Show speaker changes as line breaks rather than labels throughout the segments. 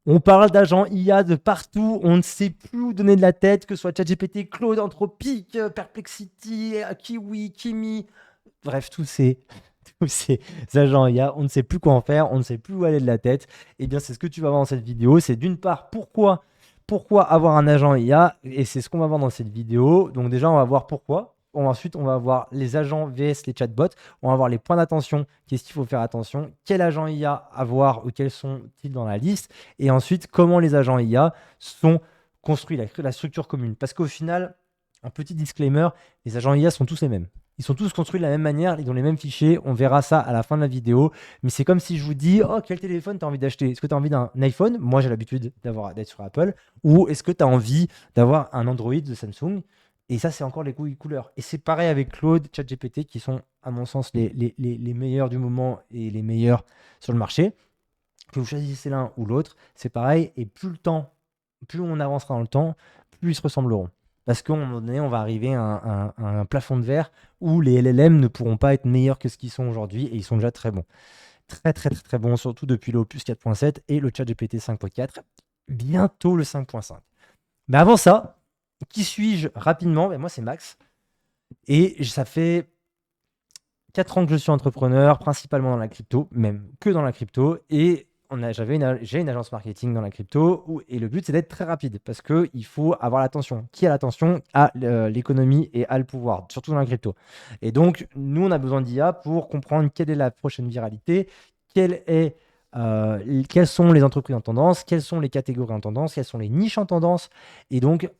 On parle d'agents IA de partout, on ne sait plus où donner de la tête, que ce soit ChatGPT, Claude, Anthropic, Perplexity, Kiwi, Kimi, bref, tous ces agents IA, on ne sait plus quoi en faire, on ne sait plus où aller de la tête. Eh bien, c'est ce que tu vas voir dans cette vidéo. C'est d'une part pourquoi avoir un agent IA, et c'est ce qu'on va voir dans cette vidéo. Donc déjà, on va voir pourquoi. Ensuite, on va voir les agents vs les chatbots. On va voir les points d'attention, qu'est-ce qu'il faut faire attention, quel agent IA avoir ou quels sont-ils dans la liste, et ensuite, comment les agents IA sont construits, la structure commune. Parce qu'au final, un petit disclaimer, les agents IA sont tous les mêmes. Ils sont tous construits de la même manière, ils ont les mêmes fichiers. On verra ça à la fin de la vidéo. Mais c'est comme si je vous dis, oh, quel téléphone tu as envie d'acheter? Est-ce que tu as envie d'un iPhone? Moi, j'ai l'habitude d'être sur Apple. Ou est-ce que tu as envie d'avoir un Android de Samsung? Et ça, c'est encore les goûts et couleurs. Et c'est pareil avec Claude, ChatGPT, qui sont, à mon sens, les meilleurs du moment et les meilleurs sur le marché. Que vous choisissez l'un ou l'autre, c'est pareil. Et plus on avancera dans le temps, plus ils se ressembleront. Parce qu'à un moment donné, on va arriver à un plafond de verre où les LLM ne pourront pas être meilleurs que ce qu'ils sont aujourd'hui, et ils sont déjà très bons. Très, très, très, très bons, surtout depuis l'Opus 4.7 et le ChatGPT 5.4, bientôt le 5.5. Mais avant ça, qui suis-je rapidement? Ben moi, c'est Max. Et ça fait 4 ans que je suis entrepreneur, principalement dans la crypto, même que dans la crypto. Et j'ai une agence marketing dans la crypto. Et le but, c'est d'être très rapide parce qu'il faut avoir l'attention. Qui a l'attention a l'économie et a le pouvoir, surtout dans la crypto. Et donc, nous, on a besoin d'IA pour comprendre quelle est la prochaine viralité, quelles sont les entreprises en tendance, quelles sont les catégories en tendance, quelles sont les niches en tendance. Et donc,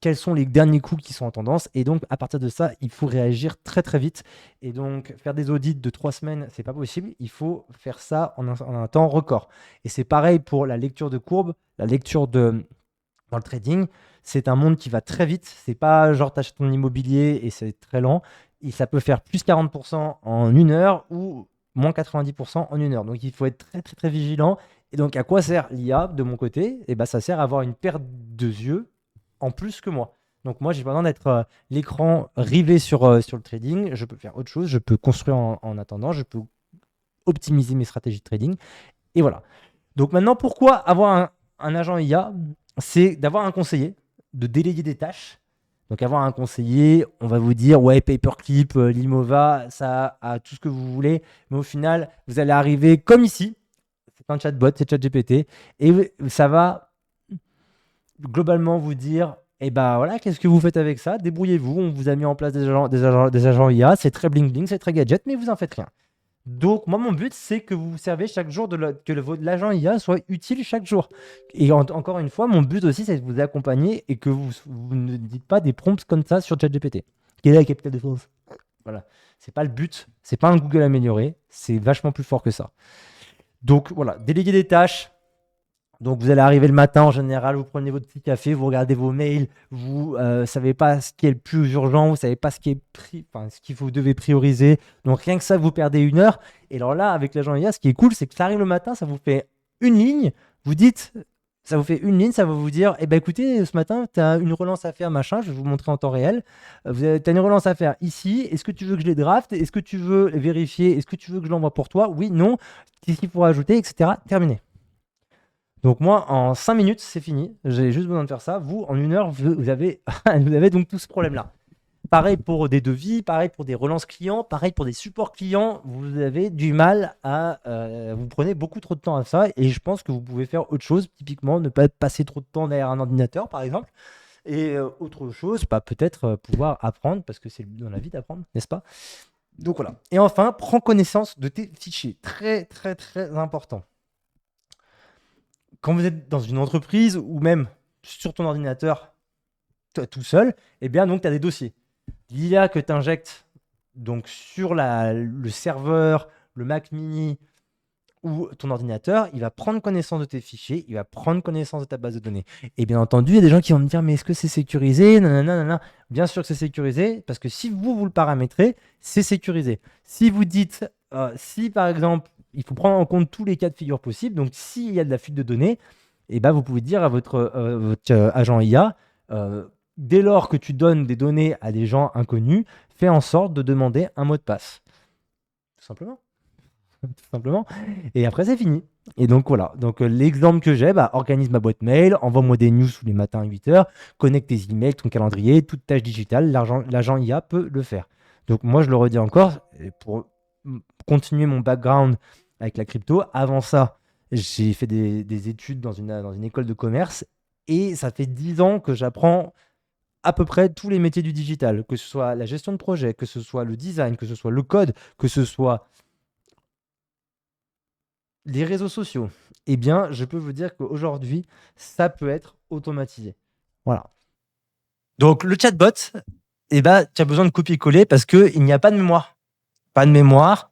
quels sont les derniers coups qui sont en tendance. Et donc, à partir de ça, il faut réagir très très vite. Et donc, faire des audits de 3 semaines, c'est pas possible. Il faut faire ça en un temps record. Et c'est pareil pour la lecture de courbe, la lecture dans le trading. C'est un monde qui va très vite. C'est pas genre t'achètes ton immobilier et c'est très lent. Et ça peut faire plus 40% en une heure ou moins 90% en une heure. Donc, il faut être très très très vigilant. Et donc, à quoi sert l'IA de mon côté? Et ben, ça sert à avoir une paire de yeux en plus que moi. Donc moi, j'ai pas besoin d'être l'écran rivé sur le trading. Je peux faire autre chose. Je peux construire en attendant. Je peux optimiser mes stratégies de trading. Et voilà. Donc maintenant, pourquoi avoir un agent IA? C'est d'avoir un conseiller, de déléguer des tâches. Donc avoir un conseiller, on va vous dire, ouais, Paperclip, Limova, ça a tout ce que vous voulez. Mais au final, vous allez arriver comme ici. C'est un chatbot, c'est ChatGPT. Et ça va globalement vous dire, et ben voilà, qu'est-ce que vous faites avec ça? Débrouillez-vous, on vous a mis en place des agents IA, c'est très bling bling, c'est très gadget, mais vous en faites rien. Donc moi mon but c'est que vous vous servez chaque jour l'agent IA soit utile chaque jour. Et encore une fois, mon but aussi c'est de vous accompagner et que vous ne dites pas des prompts comme ça sur ChatGPT. Quelle est la capitale de France? Voilà, c'est pas le but, c'est pas un Google amélioré, c'est vachement plus fort que ça. Donc voilà, déléguer des tâches. Donc vous allez arriver le matin en général, vous prenez votre petit café, vous regardez vos mails, vous savez pas ce qui est le plus urgent, vous savez pas ce qui est ce qu'il vous devez prioriser. Donc rien que ça, vous perdez une heure. Et alors là, avec l'agent IA, ce qui est cool, c'est que ça arrive le matin, ça vous fait une ligne. Vous dites, ça vous fait une ligne, ça va vous dire, eh ben écoutez, ce matin, tu as une relance à faire, machin, je vais vous montrer en temps réel. Tu as une relance à faire ici. Est-ce que tu veux que je les draft? Est-ce que tu veux les vérifier? Est-ce que tu veux que je l'envoie pour toi? Oui, non. Qu'est-ce qu'il faut ajouter, etc. Terminé. Donc moi, en 5 minutes, c'est fini. J'ai juste besoin de faire ça. Vous, en une heure, vous avez, vous avez donc tout ce problème-là. Pareil pour des devis, pareil pour des relances clients, pareil pour des supports clients. Vous avez du mal à... vous prenez beaucoup trop de temps à ça et je pense que vous pouvez faire autre chose. Typiquement, ne pas passer trop de temps derrière un ordinateur, par exemple. Et autre chose, peut-être pouvoir apprendre, parce que c'est dans la vie d'apprendre, n'est-ce pas? Donc voilà. Et enfin, prends connaissance de tes fichiers. Très, très, très important. Quand vous êtes dans une entreprise ou même sur ton ordinateur toi, tout seul, eh bien donc tu as des dossiers. L'IA que tu injectes donc sur le serveur, le Mac mini ou ton ordinateur, il va prendre connaissance de tes fichiers, il va prendre connaissance de ta base de données. Et bien entendu, il y a des gens qui vont me dire, mais est-ce que c'est sécurisé? Nanana, nanana. Bien sûr que c'est sécurisé, parce que si vous le paramétrez, c'est sécurisé. Si vous dites, si par exemple, il faut prendre en compte tous les cas de figure possibles, donc s'il y a de la fuite de données, et ben vous pouvez dire à votre agent IA, dès lors que tu donnes des données à des gens inconnus, fais en sorte de demander un mot de passe. Tout simplement. tout simplement. Et après, c'est fini. Et donc voilà. Donc l'exemple que j'ai, bah, organise ma boîte mail, envoie-moi des news tous les matins à 8 heures, connecte tes emails, ton calendrier, toute tâche digitale, l'agent IA peut le faire. Donc moi, je le redis encore, et pour continuer mon background avec la crypto, avant ça, j'ai fait des études dans une école de commerce et ça fait 10 ans que j'apprends à peu près tous les métiers du digital, que ce soit la gestion de projet, que ce soit le design, que ce soit le code, que ce soit les réseaux sociaux. Eh bien, je peux vous dire qu'aujourd'hui, ça peut être automatisé. Voilà. Donc, le chatbot, eh ben, tu as besoin de copier-coller parce qu'il n'y a pas de mémoire. Pas de mémoire.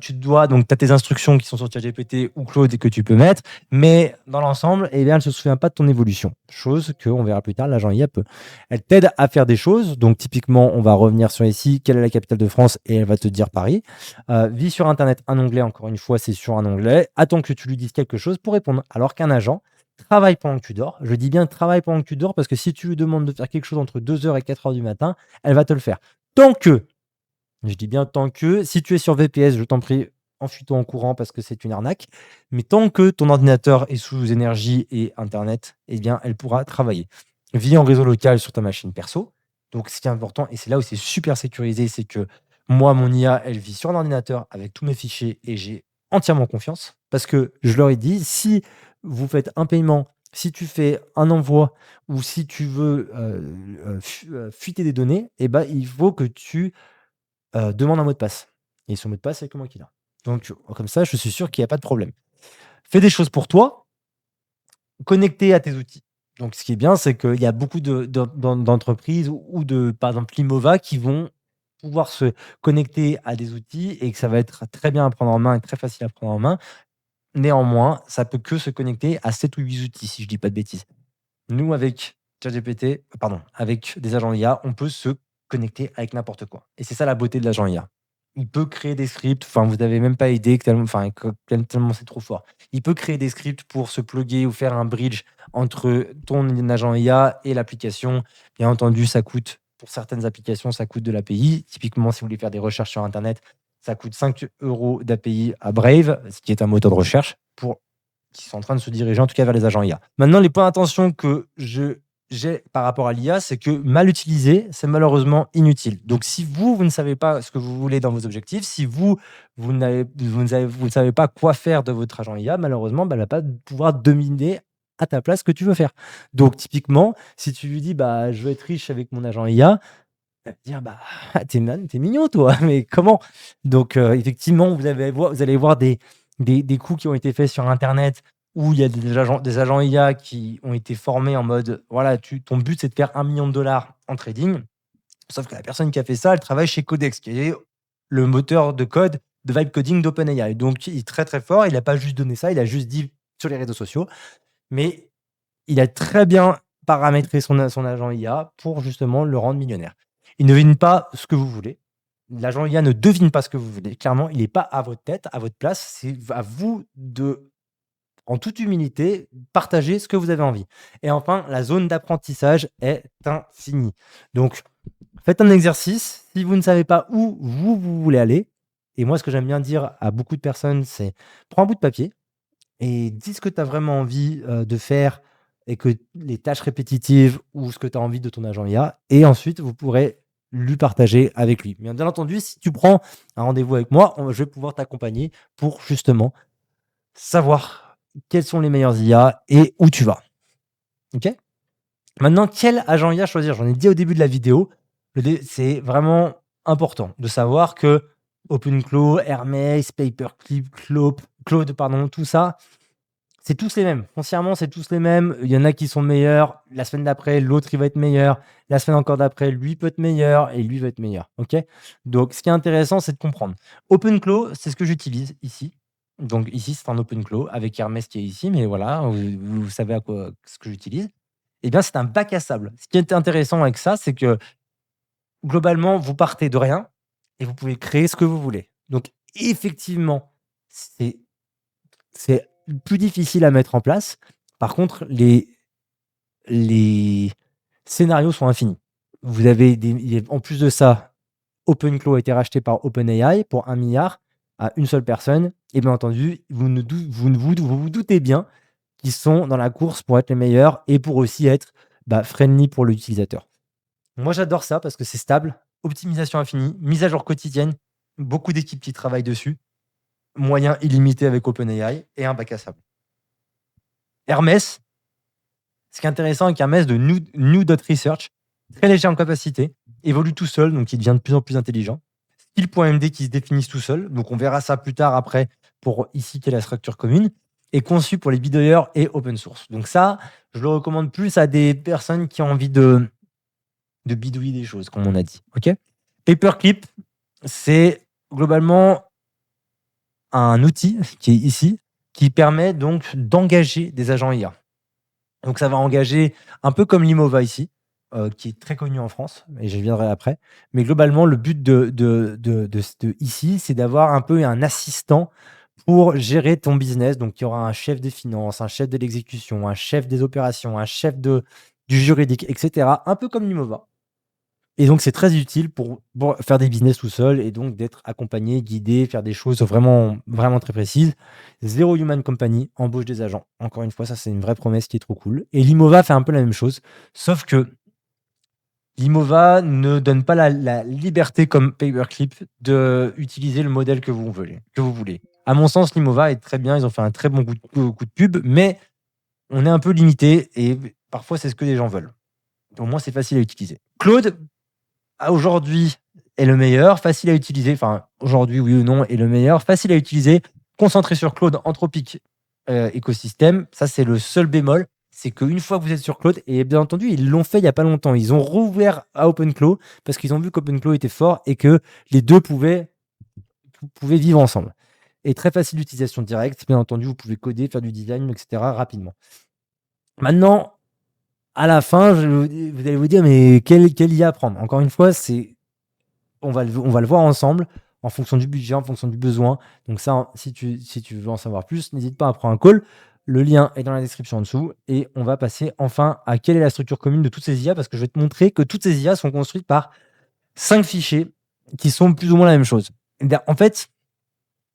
Tu dois, donc, tu as tes instructions qui sont sur ChatGPT ou Claude et que tu peux mettre, mais dans l'ensemble, eh bien, elle ne se souvient pas de ton évolution. Chose qu'on verra plus tard, l'agent IA peut. Elle t'aide à faire des choses. Donc, typiquement, on va revenir sur ici, quelle est la capitale de France et elle va te dire Paris. Vis sur Internet, un onglet, encore une fois, c'est sur un onglet. Attends que tu lui dises quelque chose pour répondre. Alors qu'un agent travaille pendant que tu dors. Je dis bien travaille pendant que tu dors parce que si tu lui demandes de faire quelque chose entre 2 heures et 4 heures du matin, elle va te le faire. Tant que je dis bien tant que, si tu es sur VPS, je t'en prie, enfuis-toi en courant parce que c'est une arnaque. Mais tant que ton ordinateur est sous énergie et Internet, eh bien, elle pourra travailler. Vis en réseau local sur ta machine perso. Donc, ce qui est important, et c'est là où c'est super sécurisé, c'est que moi, mon IA, elle vit sur un ordinateur avec tous mes fichiers et j'ai entièrement confiance. Parce que je leur ai dit, si vous faites un paiement, si tu fais un envoi ou si tu veux fuiter des données, eh ben, il faut que tu demande un mot de passe et son mot de passe, c'est que moi qui l'a. Donc comme ça, je suis sûr qu'il y a pas de problème. Fais des choses pour toi, connecté à tes outils. Donc ce qui est bien, c'est qu'il y a beaucoup d'entreprises ou de, par exemple, Limova qui vont pouvoir se connecter à des outils et que ça va être très bien à prendre en main et très facile à prendre en main. Néanmoins, ça peut que se connecter à 7 ou 8 outils, si je dis pas de bêtises. Nous, avec ChatGPT, pardon, avec des agents IA, on peut se connecter avec n'importe quoi. Et c'est ça la beauté de l'agent IA. Il peut créer des scripts, enfin, vous n'avez même pas idée que tellement, enfin, tellement c'est trop fort. Il peut créer des scripts pour se plugger ou faire un bridge entre ton agent IA et l'application. Bien entendu, ça coûte, pour certaines applications, ça coûte de l'API. Typiquement, si vous voulez faire des recherches sur Internet, ça coûte 5 euros d'API à Brave, ce qui est un moteur de recherche, qui sont en train de se diriger en tout cas vers les agents IA. Maintenant, les points d'attention que j'ai par rapport à l'IA, c'est que mal utilisé, c'est malheureusement inutile. Donc, si vous ne savez pas ce que vous voulez dans vos objectifs, si vous ne savez pas quoi faire de votre agent IA, malheureusement, bah, elle ne va pas pouvoir dominer à ta place ce que tu veux faire. Donc, typiquement, si tu lui dis, bah, je veux être riche avec mon agent IA, elle va te dire, bah, t'es mignon, toi, mais comment? Donc, effectivement, vous allez voir des coups qui ont été faits sur Internet où il y a des agents IA qui ont été formés en mode, voilà, ton but, c'est de faire 1 million de dollars en trading. Sauf que la personne qui a fait ça, elle travaille chez Codex, qui est le moteur de code de vibe coding d'OpenAI. Donc, il est très, très fort. Il n'a pas juste donné ça, il a juste dit sur les réseaux sociaux. Mais il a très bien paramétré son agent IA pour justement le rendre millionnaire. Il ne devine pas ce que vous voulez. L'agent IA ne devine pas ce que vous voulez. Clairement, il n'est pas à votre tête, à votre place. C'est à vous de, en toute humilité, partager ce que vous avez envie. Et enfin, la zone d'apprentissage est infinie. Donc, faites un exercice. Si vous ne savez pas où vous voulez aller, et moi, ce que j'aime bien dire à beaucoup de personnes, c'est prends un bout de papier et dis ce que tu as vraiment envie de faire et que les tâches répétitives ou ce que tu as envie de ton agent IA. Et ensuite, vous pourrez lui partager avec lui. Bien entendu, si tu prends un rendez-vous avec moi, je vais pouvoir t'accompagner pour justement savoir quels sont les meilleurs IA et où tu vas. Ok. Maintenant, quel agent IA choisir? J'en ai dit au début de la vidéo. C'est vraiment important de savoir que OpenClaw, Hermès, Paperclip, Claude, pardon, tout ça, c'est tous les mêmes. Foncièrement, c'est tous les mêmes. Il y en a qui sont meilleurs. La semaine d'après, l'autre, il va être meilleur. La semaine encore d'après, lui peut être meilleur et lui va être meilleur. OK? Donc, ce qui est intéressant, c'est de comprendre. OpenClaw, c'est ce que j'utilise ici. Donc, ici, c'est un OpenClaw avec Hermès qui est ici. Mais voilà, vous savez à quoi ce que j'utilise. Eh bien, c'est un bac à sable. Ce qui est intéressant avec ça, c'est que globalement, vous partez de rien et vous pouvez créer ce que vous voulez. Donc, effectivement, c'est plus difficile à mettre en place. Par contre, les scénarios sont infinis. Vous avez en plus de ça, OpenClaw a été racheté par OpenAI pour 1 milliard. à une seule personne. Et bien entendu, vous vous doutez bien qu'ils sont dans la course pour être les meilleurs et pour aussi être friendly pour l'utilisateur. Moi, j'adore ça parce que c'est stable, optimisation infinie, mise à jour quotidienne, beaucoup d'équipes qui travaillent dessus, moyens illimités avec OpenAI et un bac à sable. Hermès, ce qui est intéressant avec Hermès de New.Research, très léger en capacité, évolue tout seul, donc il devient de plus en plus intelligent. Skill.md qui se définissent tout seul, donc on verra ça plus tard après pour ici quelle est la structure commune, est conçu pour les bidouilleurs et open source. Donc ça, je le recommande plus à des personnes qui ont envie de bidouiller des choses, comme on a dit. Ok. Paperclip, c'est globalement un outil qui est ici, qui permet donc d'engager des agents IA. Donc ça va engager un peu comme Limova ici, qui est très connu en France, et j'y viendrai après. Mais globalement, le but de ici, c'est d'avoir un peu un assistant pour gérer ton business. Donc il y aura un chef des finances, un chef de l'exécution, un chef des opérations, un chef du juridique, etc. Un peu comme Limova. Et donc, c'est très utile pour faire des business tout seul et donc d'être accompagné, guidé, faire des choses vraiment, vraiment très précises. Zéro Human Company, embauche des agents. Encore une fois, ça, c'est une vraie promesse qui est trop cool. Et Limova fait un peu la même chose, sauf que Limova ne donne pas la liberté comme Paperclip d'utiliser le modèle que vous voulez. À mon sens, Limova est très bien. Ils ont fait un très bon coup de pub, mais on est un peu limité et parfois, c'est ce que les gens veulent. Au moins, c'est facile à utiliser. Claude, aujourd'hui est le meilleur, facile à utiliser, enfin aujourd'hui oui ou non est le meilleur, facile à utiliser, concentré sur Claude, Anthropic, écosystème, ça c'est le seul bémol, c'est qu'une fois que vous êtes sur Claude, et bien entendu ils l'ont fait il n'y a pas longtemps, ils ont rouvert à OpenClaw parce qu'ils ont vu qu'OpenClaw était fort et que les deux pouvaient vivre ensemble. Et très facile d'utilisation directe, bien entendu vous pouvez coder, faire du design, etc. rapidement. Maintenant, à la fin, vous allez vous dire, mais quelle IA prendre? Encore une fois, on va le voir ensemble en fonction du budget, en fonction du besoin. Donc ça, si tu veux en savoir plus, n'hésite pas à prendre un call. Le lien est dans la description en dessous. Et on va passer enfin à quelle est la structure commune de toutes ces IA, parce que je vais te montrer que toutes ces IA sont construites par 5 fichiers qui sont plus ou moins la même chose. En fait,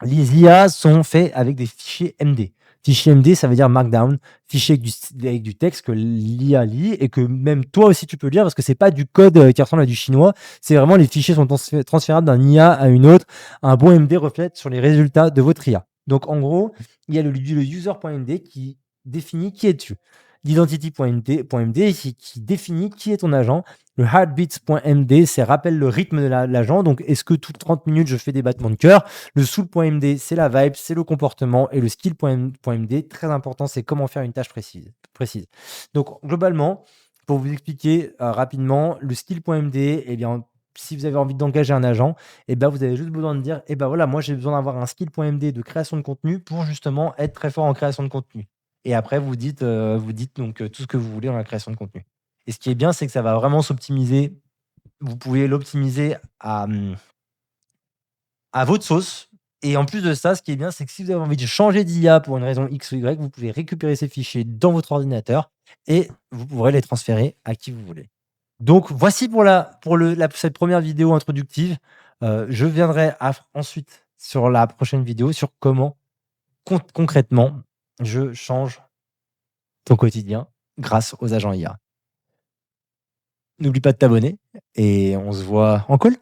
les IA sont faits avec des fichiers MD. Fichier MD, ça veut dire Markdown, fichier avec du texte que l'IA lit et que même toi aussi tu peux lire parce que c'est pas du code qui ressemble à du chinois. C'est vraiment les fichiers sont transférables d'un IA à une autre. Un bon MD reflète sur les résultats de votre IA. Donc en gros, il y a le user.md qui définit qui es-tu. L'identity.md qui définit qui est ton agent. Le heartbeats.md, c'est rappelle le rythme de l'agent. Donc, est-ce que toutes 30 minutes, je fais des battements de cœur? Le soul.md, c'est la vibe, c'est le comportement. Et le skill.md, très important, c'est comment faire une tâche précise. Donc, globalement, pour vous expliquer rapidement, le skill.md, eh bien, si vous avez envie d'engager un agent, eh ben, vous avez juste besoin de dire, eh ben voilà, moi j'ai besoin d'avoir un skill.md de création de contenu pour justement être très fort en création de contenu. Et après, vous dites donc tout ce que vous voulez dans la création de contenu. Et ce qui est bien, c'est que ça va vraiment s'optimiser. Vous pouvez l'optimiser à votre sauce. Et en plus de ça, ce qui est bien, c'est que si vous avez envie de changer d'IA pour une raison X ou Y, vous pouvez récupérer ces fichiers dans votre ordinateur et vous pourrez les transférer à qui vous voulez. Donc, voici pour cette première vidéo introductive. Je viendrai ensuite sur la prochaine vidéo sur comment concrètement je change ton quotidien grâce aux agents IA. N'oublie pas de t'abonner et on se voit en call.